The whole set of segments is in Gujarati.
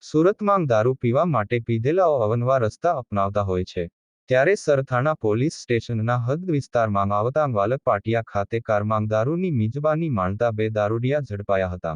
સુરતમાં દારૂ પીવા માટે પીધેલાઓ અવનવા રસ્તા અપનાવતા હોય છે. ત્યારે સરથાણા પોલીસ સ્ટેશનના હદ વિસ્તારમાં આવતા વાલક પાટિયા ખાતે કારમાં દારૂની મિજબાની માણતા બે દારૂડિયા ઝડપાયા હતા.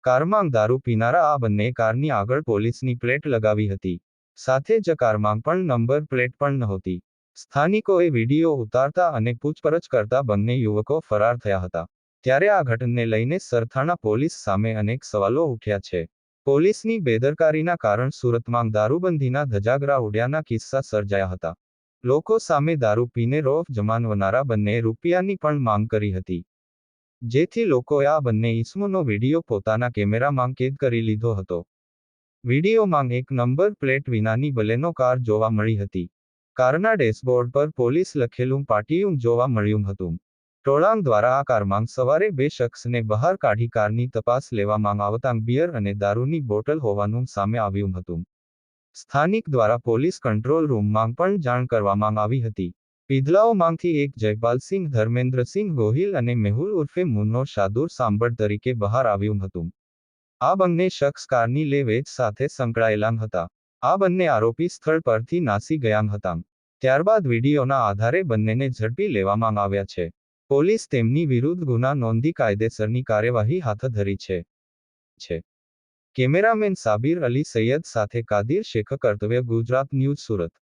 કારમાં દારૂ પીનારા આ બંને કારની આગળ પોલીસની પ્લેટ લગાવી હતી. સાથે જ કારમાં પણ નંબર પ્લેટ પણ નહોતી. સ્થાનિકોએ વિડીયો ઉતારતા અને પૂછપરછ કરતા બંને યુવકો ફરાર થયા હતા. ત્યારે આ ઘટનાને લઈને સરથાણા પોલીસ સામે અનેક સવાલો ઉઠ્યા છે. પોલીસની બેદરકારીના કારણ સુરતમાં દારૂબંધીના ધજાગરા ઉડ્યાના કિસ્સા સર્જાયા હતા. લોકો સામે દારૂ પીને રોફ જમાવનારા બંને રૂપિયાની પણ માંગ કરી હતી. જેથી લોકોએ આ બંને ઈસમોનો વિડીયો પોતાના કેમેરામાં કેદ કરી લીધો હતો. વિડીયોમાં એક નંબર પ્લેટ વિનાની બલેનો કાર જોવા મળી હતી. કારના ડેશબોર્ડ પર પોલીસ લખેલું પાટિયું જોવા મળ્યું હતું. ટોળાં દ્વારા આ કારમાં સવારે બે શખ્સને બહાર કાઢી કારની તપાસ લેવામાં આવતા બિયર અને દારૂની બોટલ હોવાનું સામે આવ્યું હતું. સ્થાનિક દ્વારા પોલીસ કંટ્રોલ રૂમમાં પણ જાણ કરવામાં આવી હતી. પીધલાઓમાંથી એક જયપાલસિંહ ધર્મેન્દ્રસિંહ ગોહિલ અને મેહુલ ઉર્ફે મુન્નો શાદુર સાંભળ તરીકે બહાર આવ્યું હતું. આ બંને શખ્સ કારની લે વેચ સાથે સંકળાયેલા હતા. આ બંને આરોપી સ્થળ પરથી નાસી ગયા હતા. ત્યારબાદ વિડીયોના આધારે બંનેને ઝડપી લેવામાં આવ્યા છે. પોલીસ તેમની વિરુદ્ધ ગુના નોંધી કાયદેસરની કાર્યવાહી હાથ ધરી છે. કેમેરામેન સાબિર અલી સૈયદ સાથે કાદિર શેખ, કર્તવ્ય ગુજરાત ન્યૂઝ, સુરત.